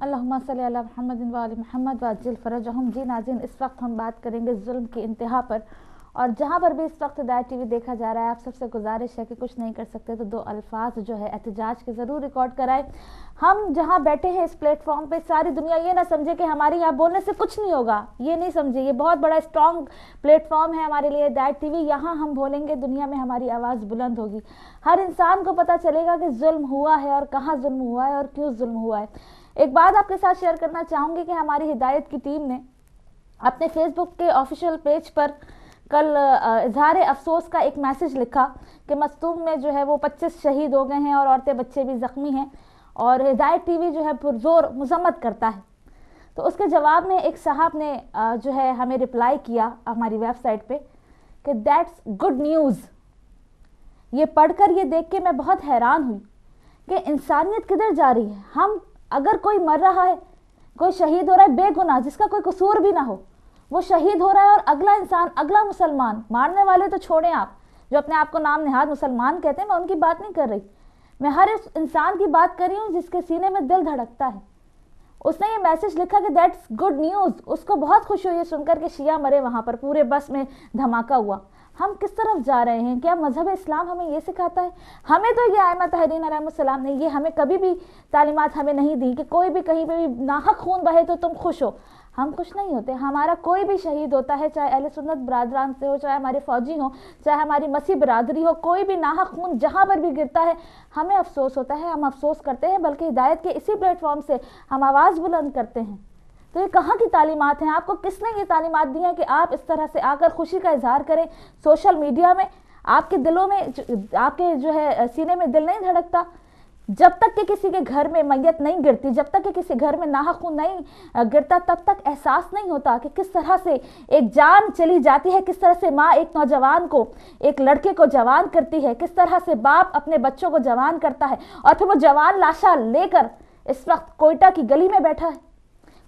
अल्लाहुम्मा सल्ली अला मुहम्मद व आलि मुहम्मद वअज्जिल फरजहुम। जी नाज़रीन, इस वक्त हम बात करेंगे जुल्म की इंतहा पर, और जहाँ पर भी इस वक्त हिदायत टीवी देखा जा रहा है, आप सबसे गुजारिश है कि कुछ नहीं कर सकते तो 2 अल्फाज जो है एहतजाज के ज़रूर रिकॉर्ड कराएं। हम जहाँ बैठे हैं इस प्लेटफॉर्म पे, सारी दुनिया ये ना समझे कि हमारे यहाँ बोलने से कुछ नहीं होगा, ये नहीं समझे। ये बहुत बड़ा स्ट्रॉन्ग प्लेटफॉर्म है हमारे लिए हिदायत टीवी। यहाँ हम बोलेंगे, दुनिया में हमारी आवाज़ बुलंद होगी, हर इंसान को पता चलेगा कि जुल्म हुआ है और कहाँ जुल्म हुआ है और क्यों जुल्म हुआ है। एक बात आपके साथ शेयर करना चाहूँगी कि हमारी हिदायत की टीम ने अपने फेसबुक के ऑफिशियल पेज पर कल इजहार अफसोस का एक मैसेज लिखा कि मस्तूम में जो है वो 25 शहीद हो गए हैं और औरतें बच्चे भी ज़ख्मी हैं, और हिदायत टीवी जो है पुरजोर मजम्मत करता है। तो उसके जवाब में एक साहब ने जो है हमें रिप्लाई किया हमारी वेबसाइट पे कि दैट्स गुड न्यूज़। ये पढ़कर, ये देख के मैं बहुत हैरान हुई कि इंसानियत किधर जा रही है। हम अगर कोई मर रहा है, कोई शहीद हो रहा है बेगुनाह, जिसका कोई कसूर भी ना हो, वो शहीद हो रहा है, और अगला इंसान, अगला मुसलमान, मारने वाले तो छोड़ें आप, जो अपने आप को नाम निहाद मुसलमान कहते हैं, मैं उनकी बात नहीं कर रही, मैं हर इस इंसान की बात कर रही हूँ जिसके सीने में दिल धड़कता है। उसने ये मैसेज लिखा कि दैट्स गुड न्यूज़। उसको बहुत खुशी हुई सुनकर के शिया मरे वहाँ पर, पूरे बस में धमाका हुआ। हम किस तरफ जा रहे हैं? क्या मजहब इस्लाम हमें ये सिखाता है? हमें तो ये आयमा तहरीन अलैहिस्सलाम ने ये हमें कभी भी तालीमात हमें नहीं दी कि कोई भी कहीं पे भी नाहक खून बहे तो तुम खुश हो। हम खुश नहीं होते। हमारा कोई भी शहीद होता है, चाहे अहले सुन्नत बरादरान से हो, चाहे हमारे फौजी हो, चाहे हमारी मसीह बरादरी हो, कोई भी नाहक खून जहाँ पर भी गिरता है हमें अफसोस होता है, हम अफसोस करते हैं। बल्कि हिदायत के इसी प्लेटफॉर्म से हम आवाज़ बुलंद करते हैं। तो ये कहाँ की तालीमात हैं? आपको किसने ये तालीमात दी हैं कि आप इस तरह से आकर खुशी का इजहार करें सोशल मीडिया में? आपके दिलों में, आपके जो है सीने में दिल नहीं धड़कता? जब तक कि किसी के घर में मैयत नहीं गिरती, जब तक कि किसी घर में नाहक खून नहीं गिरता, तब तक एहसास नहीं होता कि किस तरह से एक जान चली जाती है, किस तरह से माँ एक नौजवान को, एक लड़के को जवान करती है, किस तरह से बाप अपने बच्चों को जवान करता है, और फिर वो जवान लाशा लेकर इस वक्त कोयटा की गली में बैठा है।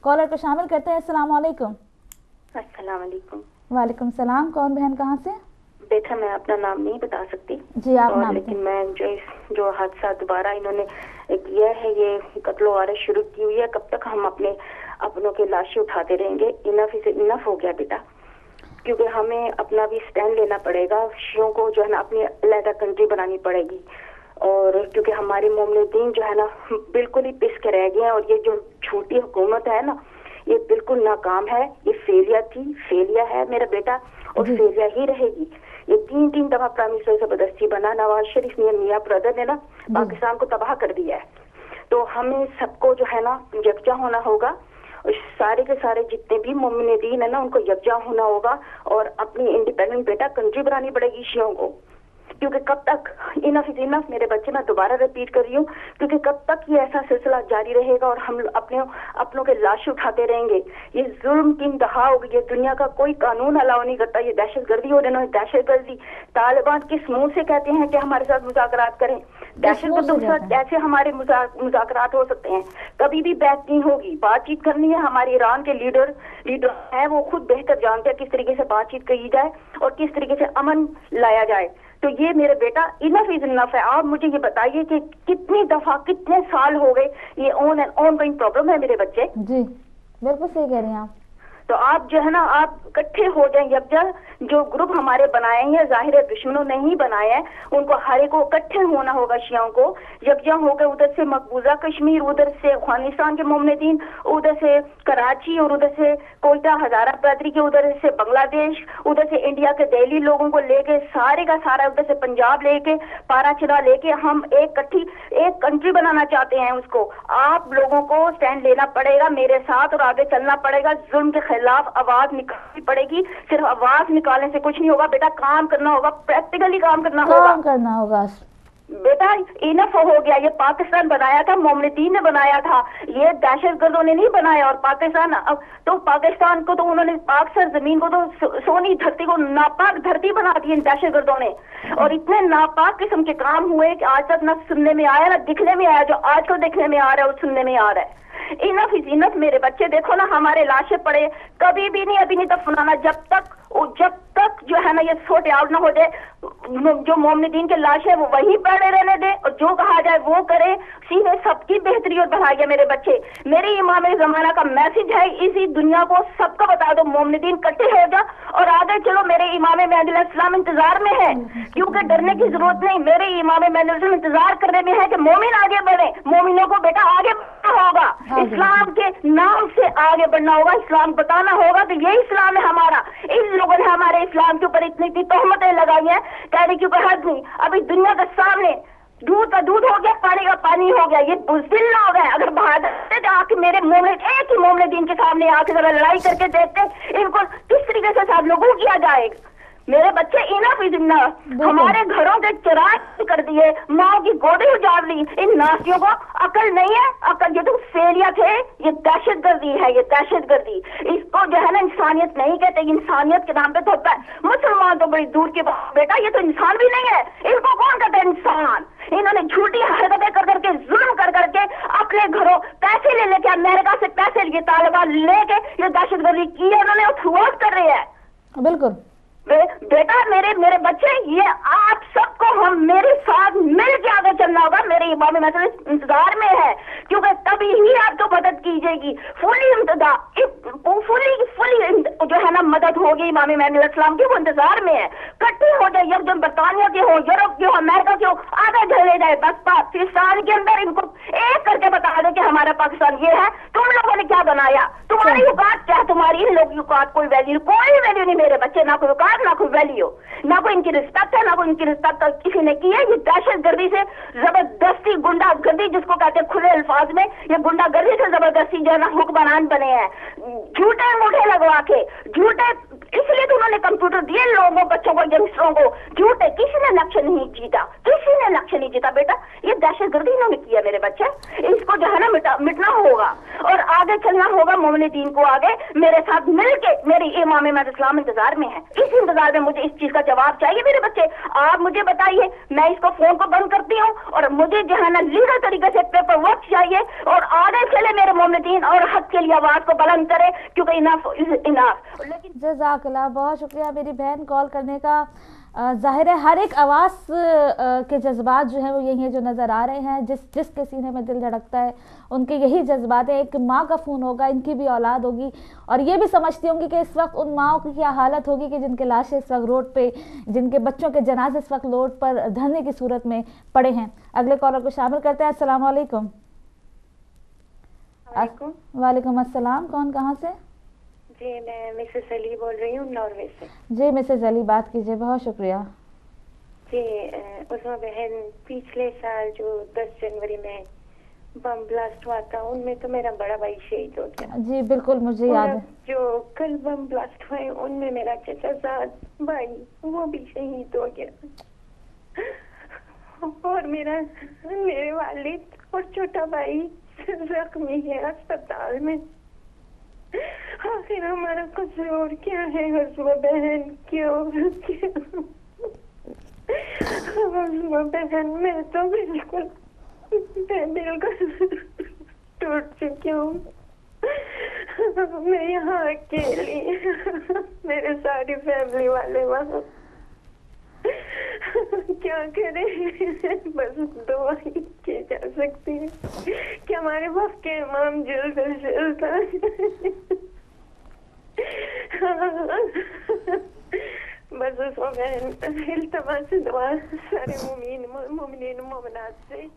कॉलर को शामिल करते हैं। अस्सलाम वालेकुम। अस्सलाम वालेकुम। वालेकुम सलाम। कौन बहन, कहाँ से? बेटा, मैं अपना नाम नहीं बता सकती जी, आप नाम लेकिन मैं जो हादसा दोबारा इन्होंने किया है, ये कत्ल वारत शुरू की हुई है, कब तक हम अपनों के लाशें उठाते रहेंगे? इनफ इज इनफ हो गया बेटा, क्योंकि हमें अपना भी स्टैंड लेना पड़ेगा। शियों को जो है ना अपनी अलहदा कंट्री बनानी पड़ेगी, और क्योंकि हमारे मोमिन दीन जो है ना बिल्कुल ही पिस के रह गए हैं, और ये जो झूठी हुकूमत है ना, ये बिल्कुल नाकाम है। ये फेलियर है मेरा बेटा, और फेलियर ही रहेगी। ये 3 दफा प्राइम मिनिस्टर जबरदस्ती बना। नवाज शरीफ ने, मियां ब्रदर ने ना पाकिस्तान को तबाह कर दिया है। तो हमें सबको जो है ना यकजा होना होगा, और सारे के सारे जितने भी मोमिन दीन है ना उनको यकजा होना होगा, और अपनी इंडिपेंडेंट बेटा कंट्री बनानी पड़ेगी शियों को। क्योंकि कब तक इनफ इज इनफ मेरे बच्चे, मैं दोबारा रिपीट कर रही हूँ, क्योंकि कब तक ये ऐसा सिलसिला जारी रहेगा और हम अपनों के लाश उठाते रहेंगे? ये जुल्म की इंतहा होगी। ये दुनिया का कोई कानून अलाउ नहीं करता। ये दहशतगर्दी हो रही है, दहशतगर्दी। तालिबान किस मुंह से कहते हैं कि हमारे साथ मुज़ाकरात करें? दहशतगर्दों के साथ कैसे हमारे मुज़ाकरात हो सकते हैं? कभी भी बात नहीं होगी। बातचीत करनी है, हमारे ईरान के लीडर है, वो खुद बेहतर जानते हैं किस तरीके से बातचीत की जाए और किस तरीके से अमन लाया जाए। तो ये मेरे बेटा इनफ इज इनफ है। आप मुझे ये बताइए कि कितनी दफा, कितने साल हो गए ये on and on going problem है मेरे बच्चे। जी बिल्कुल सही कह रही हैं आप। तो आप जो है ना, आप इकट्ठे हो जाए। यकजा जो ग्रुप हमारे बनाए हैं, जाहिर है दुश्मनों ने ही बनाए हैं, उनको हरे को इकट्ठे होना होगा। शियाओं को यकजा होकर, उधर से मकबूजा कश्मीर, उधर से अफगानिस्तान के मोमिन, उधर से कराची, और उधर से कोयटा हजारा बरादरी के, उधर से बांग्लादेश, उधर से इंडिया के दिल्ली लोगों को लेके, सारे का सारा, उधर से पंजाब लेके, पाराचिरा लेके, हम एक कंट्री बनाना चाहते हैं। उसको आप लोगों को स्टैंड लेना पड़ेगा मेरे साथ, और आगे चलना पड़ेगा। जुल्म के खिलाफ आवाज निकालनी पड़ेगी। सिर्फ आवाज निकालने से कुछ नहीं होगा बेटा, काम करना होगा, प्रैक्टिकली काम करना होगा बेटा। इनफ हो गया। ये पाकिस्तान बनाया था, मोमिन ने बनाया था, ये दहशतगर्दों ने नहीं बनाया। और पाकिस्तान, तो पाकिस्तान को तो उन्होंने, पाक सर जमीन को तो सोनी धरती को नापाक धरती बना दी इन दहशतगर्दों ने। और इतने नापाक किस्म के काम हुए कि आज तक न सुनने में आया, न दिखने में आया। जो आजकल देखने में आ रहा है और सुनने में आ रहा है, इनफ इज इनफ। मेरे बच्चे देखो ना, हमारे लाशें पड़े, कभी भी नहीं अभी नहीं दफनाना जब तक जो है ना ये सॉर्ट आउट ना हो जाए। जो मोमिन के लाशें वो वहीं पड़े रहने दे और जो कहा जाए वो करे। सीधे सबकी बेहतरी और भलाई है मेरे बच्चे। मेरे इमाम जमाना का मैसेज है, इसी दुनिया को सबको बता दो, मोमिन इकट्ठे हो जा और आगे चलो। मेरे इमाम महदी अलैहिस्सलाम इंतजार में है, क्योंकि डरने की जरूरत नहीं। मेरे इमाम महदी अलैहिस्सलाम इंतजार करने में है कि मोमिन आगे बढ़े। मोमिनों को बेटा आगे बढ़ना होगा, इस्लाम के नाम से आगे बढ़ना होगा, इस्लाम बताना होगा कि ये इस्लाम है हमारा। इन लोगों ने हमारे इस्लाम के ऊपर इतनी तोहमतें लगाई हैं, कहने की कोई हद नहीं। अभी दुनिया के सामने दूध का दूध हो गया, पानी का पानी हो गया। ये बुज़दिल लोग हैं। अगर बहादुर आके मेरे मोमिन, एक ही मोमिन दीन के सामने आके जरा लड़ाई करके देखते इनको किस तरीके से सब लोगों किया जाएगा। मेरे बच्चे इनफ इज इनफ। हमारे घरों के चिराग कर दिए, माँ की गोदी उजाड़ ली। इन नासियों को अकल नहीं है। अकल, ये तो फेलिया थे, ये दहशतगर्दी है, ये दहशतगर्दी। इसको जो है ना इंसानियत नहीं कहते, इंसानियत के नाम पे थोपता है। मुसलमान तो बड़ी दूर की बात बेटा, ये तो इंसान भी नहीं है। इनको कौन कहता है इंसान? इन्होंने झूठी हरकतें कर करके, जुल्म कर करके अपने घरों पैसे ले लेके, अमेरिका से पैसे लिए, तालिबान लेके ये दहशतगर्दी की है इन्होंने, और थ्रू कर रहे हैं। बिल्कुल बेटा, मेरे बच्चे, ये आप सबको हम मेरे साथ मिल के आगे चलना होगा। मेरे इमाम महदी इंतजार में है, क्योंकि तभी ही आपको मदद की जाएगी। फुली जो है ना मदद होगी इमाम महदी अलैहिस्सलाम की, वो इंतजार में है। इकट्ठे हो जाए, यकदम बरतानिया के हो, यूरोप के हो, अमेरिका के हो, आगे चले जाए। बस पाकिस्तान के अंदर इनको एक करके बता दे कि हमारा पाकिस्तान ये है। तुम लोगों ने क्या बनाया? तुम्हारी औकात क्या है? तुम्हारी इन लोगों की औकात कोई वैल्यू नहीं मेरे बच्चे। ना कोई औकात, ना कोई वैल्यू, ना कोई इनकी रिस्पेक्ट है, ना कोई इनकी रिस्पेक्ट किसी ने की है। ये दहशतगर्दी से जबरदस्ती, गुंडागर्दी जिसको कहते हैं खुले अल्फाज में, ये गुंडागर्दी से जबरदस्ती जो है ना हुक्मरान बने हैं, झूठे अंगूठे लगवा के। झूठे इसलिए तो उन्होंने कंप्यूटर दिए लोगों, बच्चों को, यंगस्टरों को। झूठे, किसी ने इलेक्शन नहीं जीता, किसी ने इलेक्शन नहीं जीता बेटा। ये दहशतगर्दी इन्होंने किया मेरे बच्चे। इसको जो है ना मिटना होगा और आगे चलना होगा। मोमिन दीन को आगे मेरे साथ मिलके, मेरी इमाम महदी अलैहिस्सलाम इंतजार में है। इस इंतजार में मुझे इस चीज का जवाब चाहिए मेरे बच्चे। आप मुझे बताइए, मैं इसको फोन को बंद करती हूँ और मुझे जो है ना लीगल तरीके से पेपर वर्क चाहिए और आगे चले मेरे मोमिन दीन और हक के लिए आवाज को बुलंद करे, क्योंकि इनफ इज इनफ। लेकिन जज़ाकल्लाह, बहुत शुक्रिया मेरी बहन कॉल करने का। ज़ाहिर है हर एक आवाज़ के जज्बात जो हैं वो यही है जो नज़र आ रहे हैं। जिसके सीने में दिल धड़कता है उनके यही जज्बात हैं। एक माँ का फ़ोन होगा, इनकी भी औलाद होगी और ये भी समझती होंगी कि इस वक्त उन माँओं की क्या हालत होगी कि जिनके लाशें इस वक्त रोड पे, जिनके बच्चों के जनाजे इस वक्त रोड पर धरने की सूरत में पड़े हैं। अगले कॉलर को शामिल करते हैं। अस्सलाम वालेकुम। वालेकुम अस्सलाम। कौन, कहाँ से? जी, मैं मिसेस अली बोल रही हूँ, नॉर्वे से। जी मिसेस अली, बात कीजिए। बहुत शुक्रिया। जी उस्मा बहन, पिछले साल जो 10 जनवरी में बम ब्लास्ट हुआ था, उनमें तो मेरा बड़ा भाई शहीद हो गया। जी बिल्कुल, मुझे याद है। जो कल बम ब्लास्ट हुए उनमें मेरा चचाजाद भाई वो भी शहीद हो गया, और मेरे वालिद और छोटा भाई जख्मी है अस्पताल में। आखिर हमारा कसूर क्या है उस्मा बहन? क्यों उस्मा बहन, मैं तो बिल्कुल टूट चुकी हूँ। मैं यहाँ अकेली, मेरे सारी फैमिली वाले वहाँ, क्या करें? बस दुआ ही की जा सकती है कि हमारे वक्त के इमाम जल्द से जल्द बस उसको इल्तिमास से दुआ सारे मोमिनीन मोमिनात से।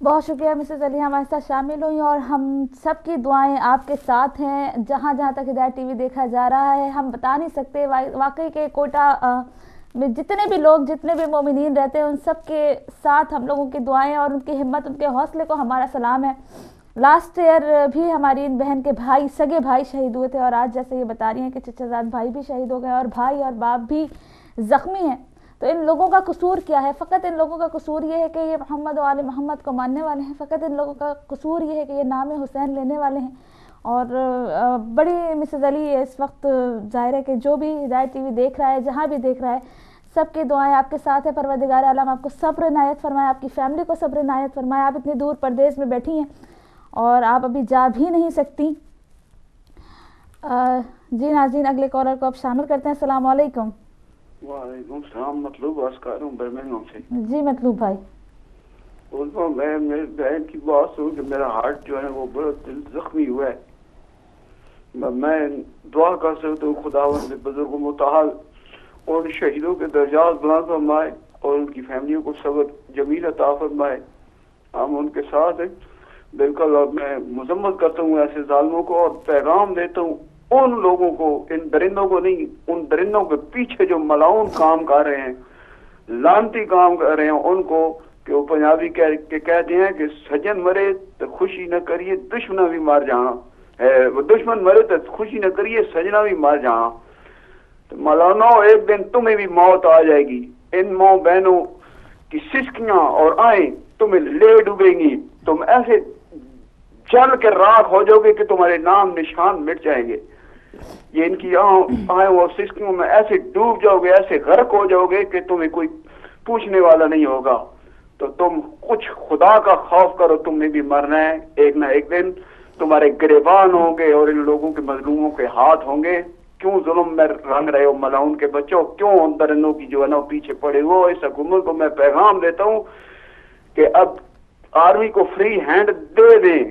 बहुत शुक्रिया मिसेस अली, हमारे साथ शामिल हुई और हम सब की दुआएं आपके साथ हैं। जहाँ जहाँ तक हिदायत टीवी देखा जा रहा है, हम बता नहीं सकते वाकई के कोटा में जितने भी लोग, जितने भी मोमिनीन रहते हैं, उन सब के साथ हम लोगों की दुआएं और उनकी हिम्मत, उनके हौसले को हमारा सलाम है। लास्ट ईयर भी हमारी इन बहन के भाई, सगे भाई शहीद हुए थे और आज जैसे ये बता रही हैं कि चचाजाद भाई भी शहीद हो गए और भाई और बाप भी ज़ख्मी हैं। तो इन लोगों का कसूर क्या है? फ़कत इन लोगों का कसूर ये है कि ये मोहम्मद और आले मोहम्मद को मानने वाले हैं। फ़कत इन लोगों का कसूर ये है कि ये नाम हुसैन लेने वाले हैं। और बड़ी मिसेस अली इस वक्त ज़ाहिर है कि जो भी हिदायत टीवी देख रहा है, जहाँ भी देख रहा है, سب کی دعائیں آپ کے ساتھ ہیں. پروردگار عالم آپ کو صبر عنایت فرمائے, آپ کی فیملی کو صبر عنایت فرمائے. آپ اتنی دور پردیس میں بیٹھی ہیں اور آپ ابھی جا بھی نہیں سکتی. جی ناظرین, اگلے کالر کو آپ شامل کرتے ہیں. السلام علیکم. وعلیکم السلام. مطلوب اسکار ہوں برمنگھم سے. جی مطلوب بھائی. میں میرے بہن کی بات سن کہ میرا ہارٹ جو ہے وہ بڑا دل زخمی ہوا ہے. میں دعا کر سکتا ہوں خداوند نے بزرگ متحال اور شہیدوں کے درجات بلند فرمائے اور ان کی فیملیوں کو صبر جمیل عطا فرمائے. ہم ان کے ساتھ ہیں بالکل. اور میں مذمت کرتا ہوں ایسے ظالموں کو اور پیغام دیتا ہوں ان لوگوں کو, ان درندوں کو نہیں, ان درندوں کے پیچھے جو ملاؤن کام کر رہے ہیں, لانتی کام کر رہے ہیں, ان کو کہ وہ پنجابی کہتے ہیں کہ سجن مرے تو خوشی نہ کریے دشمن بھی مر جانا ہے, وہ دشمن مرے تو خوشی نہ کریے سجنا بھی مر جانا. تو مولانا ایک دن تمہیں بھی موت آ جائے گی. ان ماں بہنوں کی سسکیاں اور آئیں تمہیں لے ڈوبیں گی. تم ایسے جل کے راکھ ہو جاؤ گے کہ تمہارے نام نشان مٹ جائیں گے. یہ ان کی آئیں اور سسکیوں میں ایسے ڈوب جاؤ گے, ایسے غرق ہو جاؤ گے کہ تمہیں کوئی پوچھنے والا نہیں ہوگا. تو تم کچھ خدا کا خوف کرو, تم نے بھی مرنا ہے. ایک نہ ایک دن تمہارے گریبان ہوں گے اور ان لوگوں کے مظلوموں کے ہاتھ ہوں گے. کیوں ظلم میں رنگ رہے ہو ملاؤن کے بچوں, کیوں ان درندوں کی جو ہے نا پیچھے پڑے ہو. اس حکومت کو میں پیغام دیتا ہوں کہ اب آرمی کو فری ہینڈ دے دیں,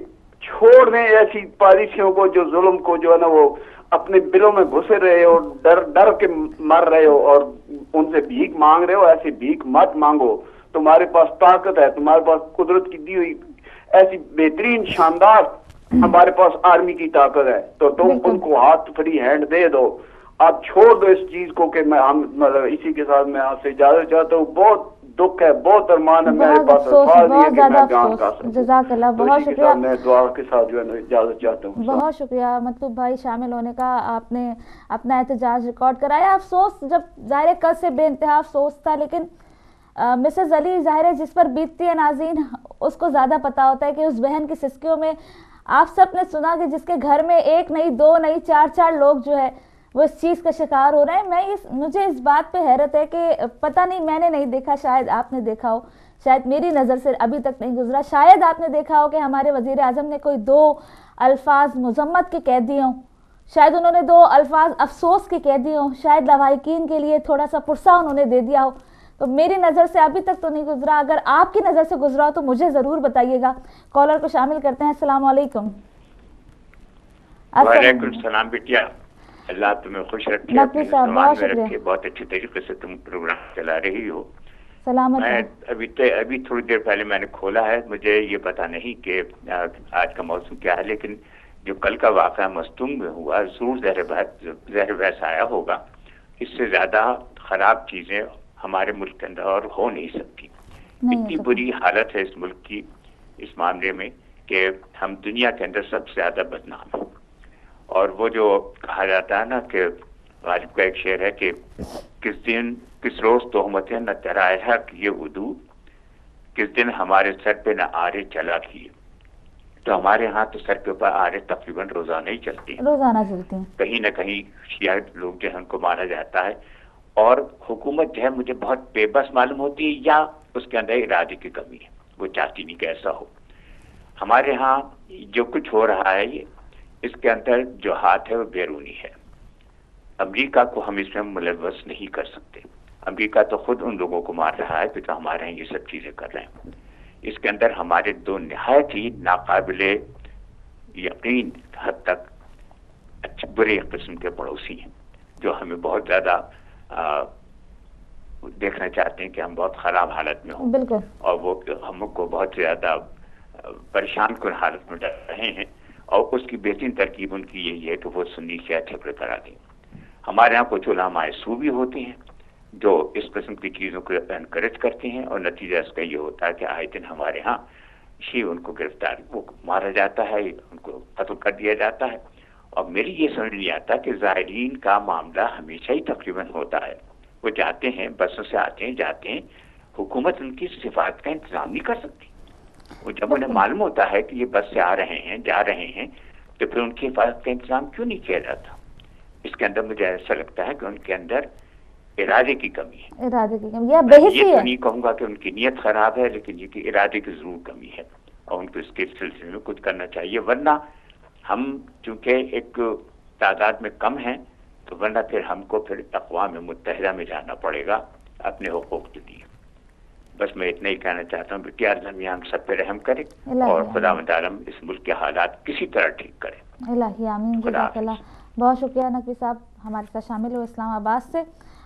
چھوڑ دیں ایسی پالیسیوں کو جو ظلم کو جو ہے نا وہ اپنے دلوں میں گھسے رہے ہو, ڈر کے مر رہے ہو اور ان سے بھیک مانگ رہے ہو. ایسی بھیک مت مانگو. تمہارے پاس طاقت ہے, تمہارے پاس قدرت کی دی ہوئی ایسی بہترین شاندار ہمارے پاس آرمی کی طاقت ہے. تو تم ان کو ہاتھ فری ہینڈ دے دو. آپ چھوڑ دو اس چیز کو کہ میں مطلب اسی کے ساتھ میں آپ سے اجازت چاہتا ہوں. بہت دکھ ہے, بہت ارمان ہے میرے پاس, بہت زیادہ افسوس. جزاک اللہ, بہت شکریہ. میں دعا کے ساتھ جو ہے اجازت چاہتا ہوں. بہت شکریہ مطلوب بھائی شامل ہونے کا. آپ نے اپنا احتجاج ریکارڈ کرایا. افسوس جب ظاہر کل سے بے انتہا افسوس تھا, لیکن مسز علی ظاہر ہے جس پر بیتتی ہے ناظرین اس کو زیادہ پتا ہوتا ہے کہ اس بہن کی سسکیوں میں آپ سب نے سنا کہ جس کے گھر میں ایک نہیں دو نہیں چار لوگ جو ہے وہ اس چیز کا شکار ہو رہے ہیں. مجھے اس بات پہ حیرت ہے کہ پتہ نہیں, میں نے نہیں دیکھا, شاید آپ نے دیکھا ہو, شاید میری نظر سے ابھی تک نہیں گزرا. شاید آپ نے دیکھا ہو کہ ہمارے وزیر اعظم نے کوئی 2 الفاظ مذمت کے کہہ دیے ہوں, شاید انہوں نے 2 الفاظ افسوس کے کہہ دیے ہوں, شاید لواحقین کے لیے تھوڑا سا پرسہ انہوں نے دے دیا ہو. تو میری نظر سے ابھی تک تو نہیں گزرا. اگر آپ کی نظر سے گزرا ہو تو مجھے ضرور بتائیے گا. کالر کو شامل کرتے ہیں. السلام علیکم. وعلیکم السلام بیٹیا, اللہ تمہیں خوش رکھے, بہت اچھی طریقے سے تم پروگرام چلا رہی ہو. میں ابھی تھوڑی دیر پہلے میں نے کھولا ہے, مجھے یہ پتا نہیں کہ آج کا موسم کیا ہے, لیکن جو کل کا واقعہ مستونگ میں ہوا ضرور زہر بحث آیا ہوگا. اس سے زیادہ خراب چیزیں ہمارے ملک کے اندر اور ہو نہیں سکتی. اتنی بری حالت ہے اس ملک کی اس معاملے میں کہ ہم دنیا کے اندر سب سے زیادہ بدنام ہیں. اور وہ جو کہا جاتا ہے نا کہ غالب کا ایک شعر ہے کہ کس روز تہمتیں نہ ترائے کیے ودو, کس دن ہمارے سر پہ نہ آرے چلا کیے. تو ہمارے ہاں تو سر کے اوپر آرے تقریباً روزانہ ہی چلتی ہیں, روزانہ چلتی ہیں. کہیں نہ کہیں شیعہ لوگ جو ہے ان کو مارا جاتا ہے. اور حکومت جو ہے مجھے بہت بے بس معلوم ہوتی ہے, یا اس کے اندر ارادے کی کمی ہے, وہ چاہتی نہیں کہ ایسا ہو. ہمارے ہاں جو کچھ ہو رہا ہے یہ اس کے اندر جو ہاتھ ہے وہ بیرونی ہے. امریکہ کو ہم اس میں ملوث نہیں کر سکتے. امریکہ تو خود ان لوگوں کو مار رہا ہے کہ جو ہمارے یہاں یہ سب چیزیں کر رہے ہیں. اس کے اندر ہمارے 2 نہایت ہی ناقابل یقین حد تک اچھے برے قسم کے پڑوسی ہیں جو ہمیں بہت زیادہ دیکھنا چاہتے ہیں کہ ہم بہت خراب حالت میں ہوں, اور وہ ہم کو بہت زیادہ پریشان کن حالت میں ڈال رہے ہیں. اور اس کی بہترین ترکیب ان کی یہی ہے کہ وہ سنی شیعہ جھگڑے کرا دیں. ہمارے یہاں کچھ علماء سو بھی ہوتے ہیں جو اس قسم کی چیزوں کو انکریج کرتے ہیں, اور نتیجہ اس کا یہ ہوتا ہے کہ آئے دن ہمارے ہاں شیعہ ان کو گرفتار وہ مارا جاتا ہے, ان کو قتل کر دیا جاتا ہے. اور میری یہ سمجھ نہیں آتا کہ زائرین کا معاملہ ہمیشہ ہی تقریباً ہوتا ہے. وہ جاتے ہیں, بسوں سے آتے ہیں جاتے ہیں, حکومت ان کی صفات کا انتظام نہیں کر سکتی. وہ جب انہیں معلوم ہوتا ہے کہ یہ بس سے آ رہے ہیں جا رہے ہیں تو پھر ان کی حفاظت کا انتظام کیوں نہیں کیا جاتا. اس کے اندر مجھے ایسا لگتا ہے کہ ان کے اندر इरादे की कमी है, इरादे की कमी, यह बेहिसी है। ये तो नहीं कहूँगा कि उनकी नीयत खराब है, लेकिन ये कि इरादे की जरूर कमी है और उनको इसके सिलसिले में कुछ करना चाहिए। वरना हम चूंकि एक तादाद में कम हैं, तो वरना फिर हमको फिर अक़वाम मुत्तहिदा में जाना पड़ेगा अपने हुकूक के लिए। बस मैं इतना ही कहना चाहता हूँ, बेटी आज़म यहाँ सब पे रहम करे और खुदावंद आलम इस मुल्क के हालात किसी तरह ठीक करे। इलाही आमीन। जज़ाकल्लाह। बहुत शुक्रिया नकवी साहब हमारे साथ शामिल हुए इस्लामाबाद से।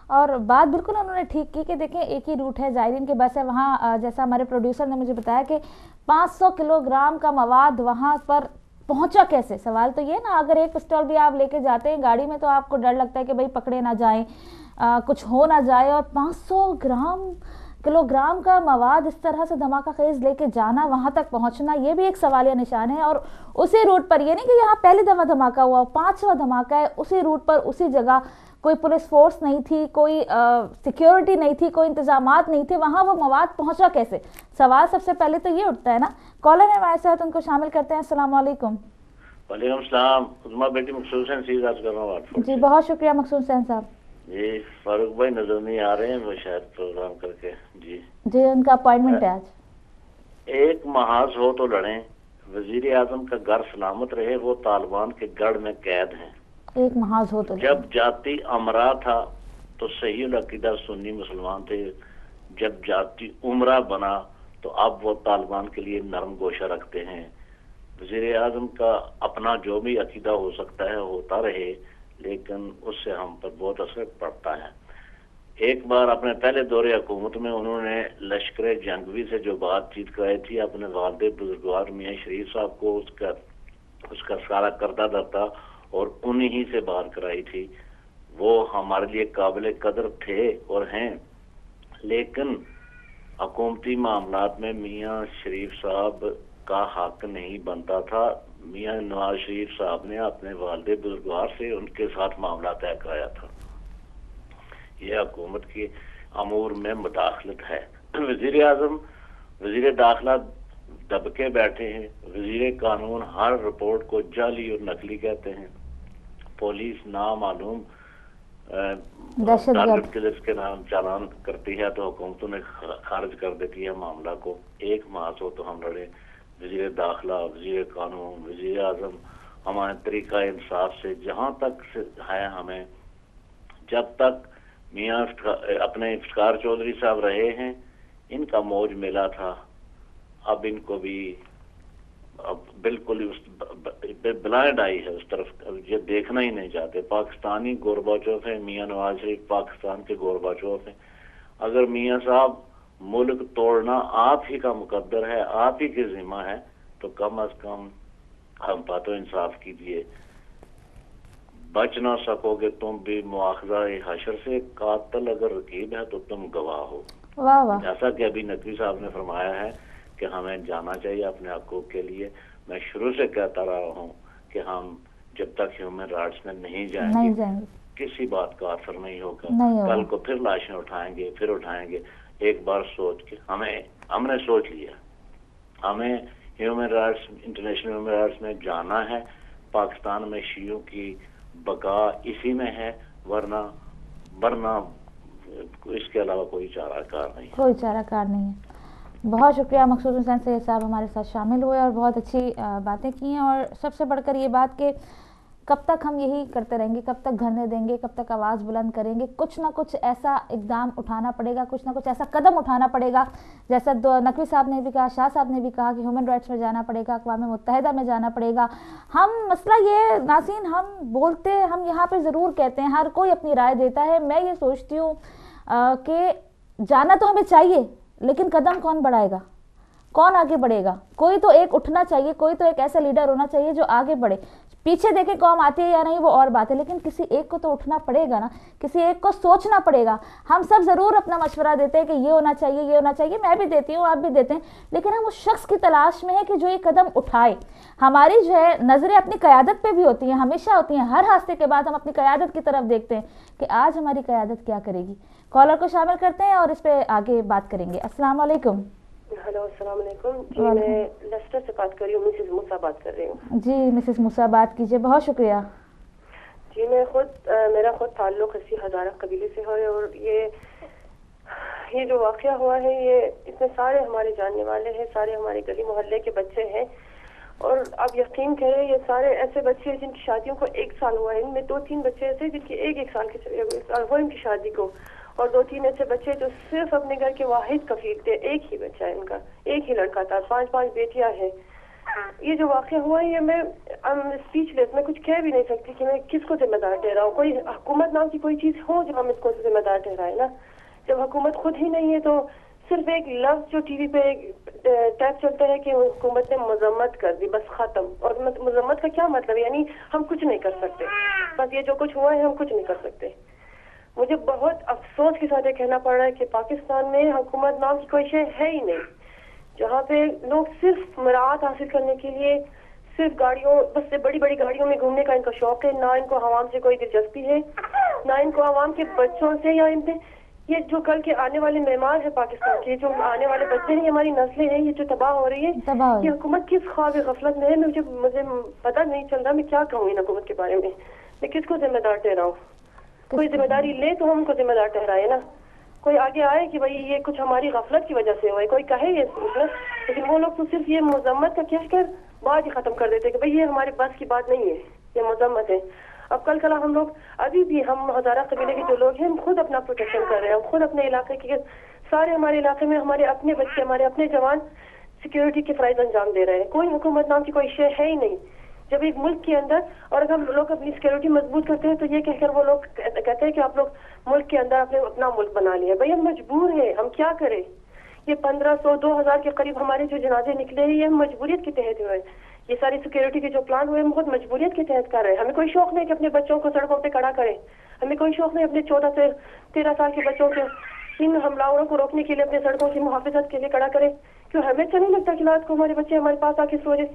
और बात बिल्कुल उन्होंने ठीक की कि देखें एक ही रूट है, जायरीन की बस है, वहाँ जैसा हमारे प्रोड्यूसर ने मुझे बताया कि 500 किलोग्राम का मवाद वहाँ पर पहुंचा कैसे। सवाल तो ये ना, अगर एक पिस्टल भी आप लेके जाते हैं गाड़ी में तो आपको डर लगता है कि भाई पकड़े ना जाएं, कुछ हो ना जाए, और 500 किलोग्राम का मवाद इस तरह से धमाका खेज लेके जाना, वहां तक पहुंचना, ये भी एक सवालिया निशान है। और उसी रूट पर, ये नहीं कि यहाँ पहली दफा धमाका हुआ, 5वां धमाका है उसी रूट पर, उसी जगह। कोई पुलिस फोर्स नहीं थी, कोई सिक्योरिटी नहीं थी, कोई इंतजामात नहीं थे, वहां वो मवाद पहुंचा कैसे। सवाल सबसे पहले तो ये उठता है ना। कॉलर है हमारे साथ, उनको शामिल करते हैं। अस्सलाम वालेकुम। वालेकुम सलाम। उस्मा बेटी मकसूद हुसैन सीध बात कर रहा हूँ। जी बहुत शुक्रिया मकसूद हुसैन साहब। जी फारूक भाई नजर नहीं आ रहे हैं, वो शायद प्रोग्राम करके। जी उनका अपॉइंटमेंट है आज। एक महाज हो तो लड़े, वजीर आजम का घर सलामत रहे, वो तालिबान के गढ़ में कैद हैं। एक महाज हो तो जब जाति अमरा था तो सही अकीदा सुन्नी मुसलमान थे, जब जाति उमरा बना तो अब वो तालिबान के लिए नरम गोशा रखते हैं। वजीर आजम का अपना जो भी अकीदा हो सकता है होता रहे, लेकिन उससे हम पर बहुत असर पड़ता है। एक बार अपने पहले दौरे हुकूमत में उन्होंने लश्कर जंगवी से जो बातचीत कराई थी अपने वालिद बुजुर्गवार मियाँ शरीफ साहब को, उसका सारा करदा धरता और उन्हीं से बात कराई थी। वो हमारे लिए काबिल कदर थे और हैं, लेकिन हुकूमती मामलात में मियाँ शरीफ साहब का हक नहीं बनता था। मियाँ नवाज शरीफ साहब ने अपने वालिद बुजुर्गवार से उनके साथ मामला तय कराया था। यह हुकूमत की अमूर में मुदाखलत है। वजीर आजम वजीर दाखिला दबके बैठे हैं, वजीर कानून हर रिपोर्ट को जाली और नकली कहते हैं, पुलिस नामालूम टारगेट किलर्स के नाम चालान करती है तो हुकूमतों ने खारिज कर देती है मामला को। एक माह हो तो हम लड़े, वजीर दाखिला, वजीर कानून, वजीर आजम हमारे तरीका इंसाफ से जहाँ तक है, हमें जब तक मियाँ अपने इफ्तिकार चौधरी साहब रहे हैं इनका मौज मिला था, अब इनको भी अब बिल्कुल ब्लाइंड आई है उस तरफ, ये देखना ही नहीं चाहते। पाकिस्तानी गोरबाचोफ है, मियाँ नवाज शरीफ पाकिस्तान के गोरबाचोफ हैं। अगर मियाँ साहब मुल्क तोड़ना आप ही का मुकद्दर है, आप ही के जिम्मा है, तो कम अज कम हम पर तो इंसाफ कीजिए। बच ना सकोगे तुम भी मुआखजा हशर से, कातल अगर रकीब है तो तुम गवाह हो। वाह वाह। जैसा कि अभी नकवी साहब ने फरमाया है कि हमें जाना चाहिए अपने हकूक के लिए। मैं शुरू से कहता रहा हूँ कि हम जब तक ह्यूमन राइट्स में नहीं जाएंगे किसी बात का असर नहीं होगा। कल को फिर लाशें उठाएंगे, फिर उठाएंगे। एक बार सोच के हमने सोच लिया, हमें human rights, international human rights में जाना है। पाकिस्तान में शियों की बका इसी में है, वरना इसके अलावा कोई चाराकार नहीं है। बहुत शुक्रिया मकसूद हुसैन सैयद साहब हमारे साथ शामिल हुए और बहुत अच्छी बातें की हैं। और सबसे बढ़कर ये बात कि कब तक हम यही करते रहेंगे, कब तक धरने देंगे, कब तक आवाज़ बुलंद करेंगे। कुछ ना कुछ ऐसा इक़दाम उठाना पड़ेगा, कुछ ना कुछ ऐसा कदम उठाना पड़ेगा। जैसा नकवी साहब ने भी कहा, शाह साहब ने भी कहा कि ह्यूमन राइट्स में जाना पड़ेगा, अक़वाम मुत्तहिदा में जाना पड़ेगा। हम मसला ये नाज़रीन, हम बोलते, हम यहाँ पे ज़रूर कहते हैं, हर कोई अपनी राय देता है। मैं ये सोचती हूँ कि जाना तो हमें चाहिए, लेकिन कदम कौन बढ़ाएगा, कौन आगे बढ़ेगा। कोई तो एक उठना चाहिए, कोई तो एक ऐसा लीडर होना चाहिए जो आगे बढ़े। पीछे देखे कौम आती है या नहीं वो और बात है, लेकिन किसी एक को तो उठना पड़ेगा ना, किसी एक को सोचना पड़ेगा। हम सब ज़रूर अपना मशवरा देते हैं कि ये होना चाहिए, ये होना चाहिए, मैं भी देती हूँ, आप भी देते हैं, लेकिन हम उस शख्स की तलाश में है कि जो ये कदम उठाए। हमारी जो है नज़रें अपनी क़यादत पे भी होती हैं, हमेशा होती हैं। हर हादसे के बाद हम अपनी क़यादत की तरफ देखते हैं कि आज हमारी क़यादत क्या करेगी। कॉलर को शामिल करते हैं और इस पर आगे बात करेंगे। अस्सलाम वालेकुम। हेलो, अस्सलाम वालेकुम जी, मैं लेस्टर से बात कर रही हूँ, मिसेस मूसा बात कर रही हूँ। जी मिसेस मूसा बात कीजिए। बहुत शुक्रिया جی میں خود میرا خود تعلق اسی ہزارہ قبیلے سے ہے، اور یہ جو واقعہ ہوا ہے یہ اس میں سارے ہمارے جاننے والے ہیں، سارے ہمارے گلی محلے کے بچے ہیں، اور آپ یقین کریں یہ سارے ایسے بچے ہیں جن کی شادیوں کو 1 سال ہوا ہے. ان میں 2-3 بچے ایسے جن کی ایک سال ہوا ان کی شادی کو، اور 2-3 ایسے بچے جو صرف اپنے گھر کے واحد کفیل تھے. ایک ہی بچہ ہے ان کا، ایک ہی لڑکا تھا، 5 بیٹیاں ہیں. یہ جو واقعہ ہوا ہے یہ میں اسپیچ لیس، میں کچھ کہہ بھی نہیں سکتی کہ میں کس کو ذمہ دار ٹھہراؤں. کوئی حکومت نام کی کوئی چیز ہو جو ہم اس کو ذمہ دار ٹھہرائے نا. جب حکومت خود ہی نہیں ہے تو صرف ایک لفظ جو ٹی وی پہ ٹیپ چلتا ہے کہ حکومت نے مذمت کر دی، بس ختم. اور مذمت کا کیا مطلب؟ یعنی ہم کچھ نہیں کر سکتے، بس یہ جو کچھ ہوا ہے ہم کچھ نہیں کر سکتے. مجھے بہت افسوس کے ساتھ یہ کہنا پڑ رہا ہے کہ پاکستان میں حکومت نام کی کوئی شے ہے ہی نہیں، جہاں پہ لوگ صرف مراعات حاصل کرنے کے لیے صرف گاڑیوں، بس سے بڑی بڑی گاڑیوں میں گھومنے کا ان کا شوق ہے. نہ ان کو عوام سے کوئی دلچسپی ہے، نہ ان کو عوام کے بچوں سے، یا ان پہ یہ جو کل کے آنے والے معمار ہے پاکستان کے، جو آنے والے بچے ہیں، ہماری نسلیں ہیں، یہ جو تباہ ہو رہی ہے، یہ حکومت کس خواب غفلت میں ہے. مجھے پتہ نہیں چل رہا میں کیا کہوں ان حکومت کے بارے میں. میں کس کو ذمہ دار ٹھہراؤں؟ کوئی ذمہ داری لے تو ہم ان کو ذمہ دار ٹھہرائے نا. کوئی آگے آئے کہ بھائی یہ کچھ ہماری غفلت کی وجہ سے ہوا ہے، کوئی کہے یہ سوچنا. لیکن وہ لوگ تو صرف یہ مذمت کا کہہ کر بات ہی ختم کر دیتے کہ بھائی یہ ہمارے بس کی بات نہیں ہے، یہ مذمت ہے. اب کل ہم لوگ ابھی بھی ہم ہزارہ قبیلے کے جو لوگ ہیں ہم خود اپنا پروٹیکشن کر رہے ہیں. ہم خود اپنے علاقے کے سارے ہمارے علاقے میں ہمارے اپنے بچے، ہمارے اپنے جوان سیکیورٹی کے فرائض انجام دے رہے ہیں. کوئی حکومت نام کی کوئی شے ہے ہی نہیں. جب ایک ملک کے اندر، اور اگر ہم لوگ اپنی سیکیورٹی مضبوط کرتے ہیں تو یہ کہہ کر وہ لوگ کہتے ہیں کہ آپ لوگ ملک کے اندر اپنا ملک بنا لیا. بھائی ہم مجبور ہیں، ہم کیا کریں؟ یہ 1500-2000 کے قریب ہمارے جو جنازے نکلے ہیں یہ ہم مجبوریت کے تحت ہوئے. یہ ساری سیکیورٹی کے جو پلان ہوئے ہم خود مجبوریت کے تحت کر رہے ہیں. ہمیں کوئی شوق نہیں کہ اپنے بچوں کو سڑکوں پہ کھڑا کریں. ہمیں کوئی شوق نہیں اپنے 14 سے 13 سال کے بچوں کو ان حملوں کو روکنے کے لیے اپنے سڑکوں کی محافظت کے لیے کھڑا کریں. کیوں ہمیں تو نہیں لگتا کہ رات کو ہمارے بچے ہمارے پاس آ کے سو جائیں؟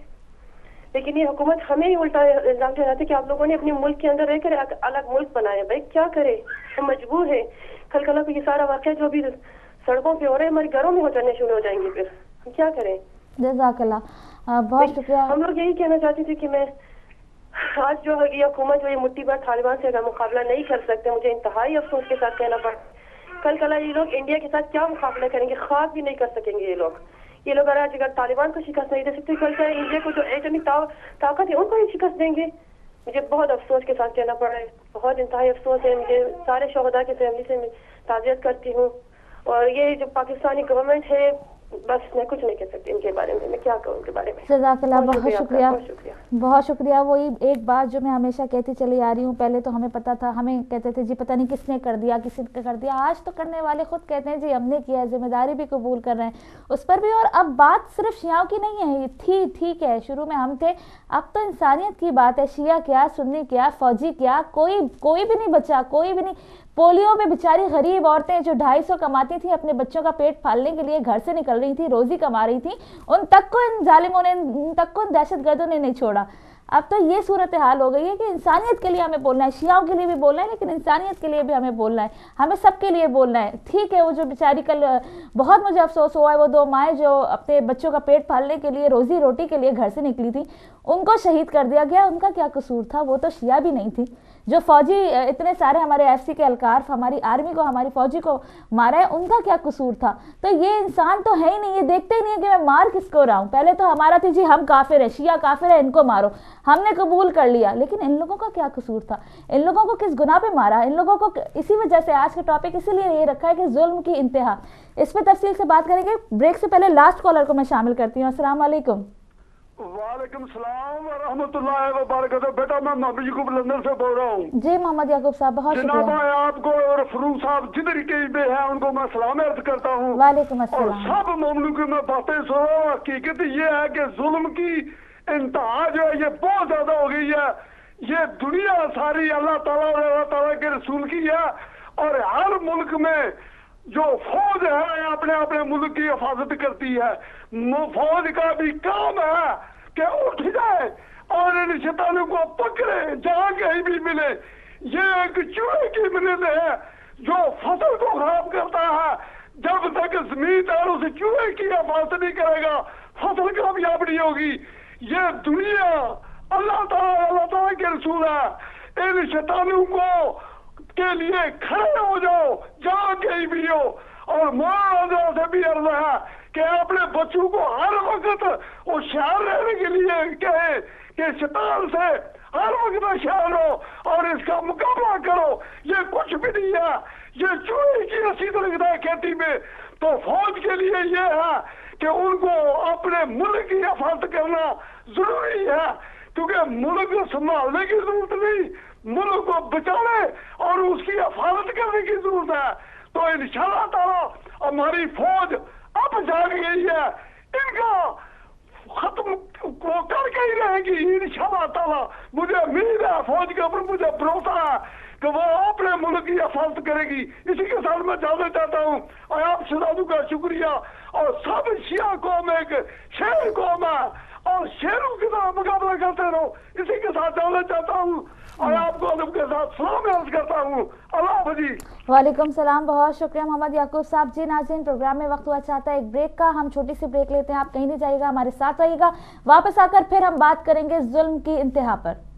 لیکن یہ حکومت ہمیں ہی الٹا الزام ٹھہراتی کہ آپ لوگوں نے اپنے ملک کے اندر رہ کر الگ ملک بنایا. بھائی کیا کرے؟ ہم مجبور ہیں. کل کو یہ سارا واقعہ جو بھی سڑکوں پہ ہو رہے ہیں ہمارے گھروں میں ہو جانے شروع ہو جائیں گے، پھر ہم کیا کریں؟ جزاک اللہ، بہت شکریہ. ہم لوگ یہی کہنا چاہتی تھی کہ میں آج جو ہے یہ حکومت جو یہ مٹھی بھر طالبان سے اگر مقابلہ نہیں کر سکتے، مجھے انتہائی افسوس کے ساتھ کہنا پڑا. کل یہ لوگ انڈیا کے ساتھ کیا مقابلہ کریں گے؟ خواب بھی نہیں کر سکیں گے یہ لوگ اگر طالبان کو شکست نہیں دے سکتے، کل کا انڈیا کو جو ایٹمی طاقت ہے ان کو ہی شکست دیں گے. مجھے بہت افسوس کے ساتھ کہنا پڑا ہے، بہت انتہائی افسوس ہے. مجھے سارے شہداء کی فیملی سے تعزیت کرتی ہوں. اور یہ جو پاکستانی گورنمنٹ ہے بس میں کچھ نہیں کہہ سکتی ان کے بارے میں کیا کہوں ان کے بارے میں. جزاک اللہ، بہت شکریہ، بہت شکریہ. وہی ایک بات جو میں ہمیشہ کہتی چلی آ رہی ہوں، پہلے تو ہمیں پتا تھا، ہمیں کہتے تھے جی پتہ نہیں کس نے کر دیا، کسی نے کر دیا. آج تو کرنے والے خود کہتے ہیں جی ہم نے کیا ہے، ذمہ داری بھی قبول کر رہے ہیں اس پر بھی. اور اب بات صرف شیعوں کی نہیں ہے، تھی ٹھیک ہے شروع میں ہم تھے، اب تو انسانیت کی بات ہے. شیعہ کیا، سنی کیا، فوجی کیا، کوئی بھی نہیں بچا، کوئی بھی نہیں. پولیو میں بیچاری غریب عورتیں جو 250 کماتی تھیں، اپنے بچوں کا پیٹ پالنے کے لیے گھر سے نکل رہی تھی، روزی کما رہی تھی، ان تک کو ان ظالموں نے، ان تک کو دہشت گردوں نے نہیں چھوڑا. اب تو یہ صورتحال ہو گئی ہے کہ انسانیت کے لیے ہمیں بولنا ہے، شیعوں کے لیے بھی بولنا ہے لیکن انسانیت کے لیے بھی ہمیں بولنا ہے، ہمیں سب کے لیے بولنا ہے. ٹھیک ہے وہ جو بیچاری کل بہت مجھے افسوس ہوا ہے، وہ 2 مائیں جو اپنے بچوں کا پیٹ پالنے کے لیے روزی روٹی کے لیے گھر سے نکلی تھی، ان کو شہید کر دیا گیا. ان کا کیا قصور تھا؟ وہ تو شیعہ بھی نہیں تھی. جو فوجی اتنے سارے ہمارے ایف سی کے اہلکار، ہماری آرمی کو، ہماری فوجی کو مارا ہے، ان کا کیا قصور تھا؟ تو یہ انسان تو ہے ہی نہیں، یہ دیکھتے ہی نہیں ہے کہ میں مار کس کو رہا ہوں. پہلے تو ہمارا تھی جی ہم کافر ہیں، شیعہ کافر ہے، ان کو مارو، ہم نے قبول کر لیا. لیکن ان لوگوں کا کیا قصور تھا؟ ان لوگوں کو کس گناہ پہ مارا؟ ان لوگوں کو اسی وجہ سے آج کا ٹاپک اسی لیے یہ رکھا ہے کہ ظلم کی انتہا. اس پہ تفصیل سے بات کریں گے. بریک سے پہلے لاسٹ کالر کو میں شامل کرتی ہوں. السلام علیکم. وعلیکم السلام ورحمۃ اللہ وبرکاتہ. بیٹا میں محمد یعقوب لندن سے بول رہا ہوں. جی محمد یعقوب صاحب بہت شکریہ. جناب میں آپ کو اور فروغ صاحب جدھر کے بھی ہیں ان کو میں سلام عرض کرتا ہوں. وعلیکم السلام. اور سب مومنوں کی میں باتیں سن رہا ہوں. حقیقت یہ ہے کہ ظلم کی انتہا جو ہے یہ بہت زیادہ ہو گئی ہے. یہ دنیا ساری اللہ تعالیٰ اور اللہ تعالیٰ کے رسول کی ہے. اور ہر ملک میں جو فوج ہے اپنے اپنے ملک کی حفاظت کرتی ہے. فوج کا بھی کام ہے کہ اٹھ جائے اور ان شیطانوں کو پکڑے جہاں کہیں بھی ملے. یہ ایک چوہے کی منت ہے جو فصل کو خراب کرتا ہے. جب تک زمین دار اس چوہے کی حفاظت نہیں کرے گا فصل کامیاب نہیں ہوگی. یہ دنیا اللہ تعالیٰ کے رسول ہے इन शैतानों को के लिए खड़े हो जाओ जहाँ कहीं भी हो। और मौलाना से भी अर्ज है कि अपने बच्चों को हर वक्त होशियार रहने के लिए कहे कि शैतान से हर वक्त होशियार हो और इसका मुकाबला करो। ये कुछ भी नहीं है, ये चूहे की रसीद लगता है खेती में। तो फौज के लिए ये है कि उनको अपने मुल्क की हिफाजत करना जरूरी है, क्योंकि मुल्क संभालने की जरूरत नहीं, मुल्क को बचाने और उसकी हिफाजत करने की जरूरत है। तो इंशाअल्लाह ताला हमारी फौज अब जाग गई है, इनका खत्म वो करके ही रहेगी इंशाअल्लाह ताला। मुझे उम्मीद है फौज के ऊपर, मुझे भरोसा है कि वो अपने मुल्क की हिफाजत करेगी। इसी के साथ मैं जानना चाहता हूँ और आप शहजादों का शुक्रिया। और सब शिया कौम एक शेर कौम है और शेरों के साथ मुकाबला करते रहो, इसी के साथ जानना चाहता हूँ और आपको अदब के साथ सलाम अर्ज करता हूँ। अल्लाह हाफ़िज़। वालेकुम सलाम, बहुत शुक्रिया मोहम्मद याकूब साहब। जी नाज़रीन, प्रोग्राम में वक्त हुआ चाहता है एक ब्रेक का, हम छोटी सी ब्रेक लेते हैं। आप कहीं नहीं जाइएगा, हमारे साथ रहिएगा। वापस आकर फिर हम बात करेंगे जुल्म की इंतहा पर।